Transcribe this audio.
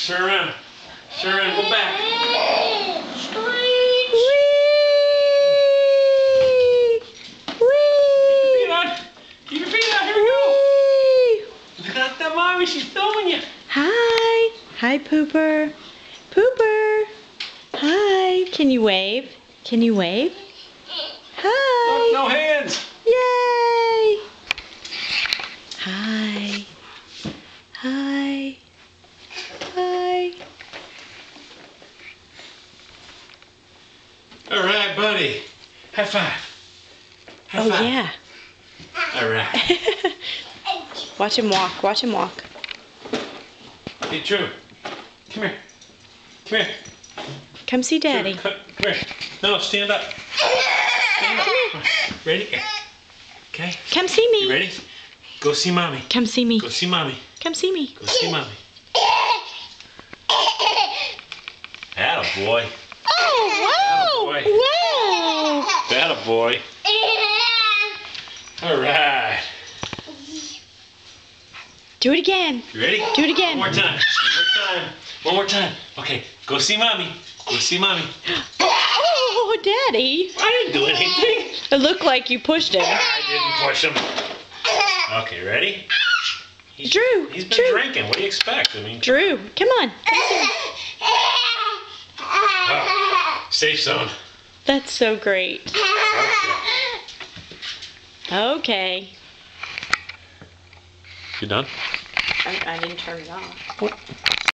Turn around. Turn around. Go back. Keep your feet out. Here we go. Look at that mommy. She's filming you. Hi. Hi, Pooper. Pooper. Hi. Can you wave? Can you wave? Hi. No hands. Yay. Hi. Hi. Hi. All right, buddy. High five. High Oh, five. yeah. All right. Watch him walk. Watch him walk. Hey, Drew. Come here. Come here. Come see Drew, Daddy. come here. No, stand up. Stand up. Ready? Okay. Come see me. You ready? Go see mommy. Come see me. Go see mommy. Come see me. Go see mommy. Attaboy. Oh, Attaboy. wow. Wow. Attaboy. All right. Do it again. You ready? Do it again. One more time. One more time. One more time. Okay, go see mommy. Go see mommy. Oh, Daddy. I didn't do anything. It looked like you pushed him. I didn't push him. Okay, ready? Drew. He's been Drew. drinking. What do you expect? I mean, Drew, come on. safe zone. That's so great. Okay. Okay. You done? I didn't turn it off.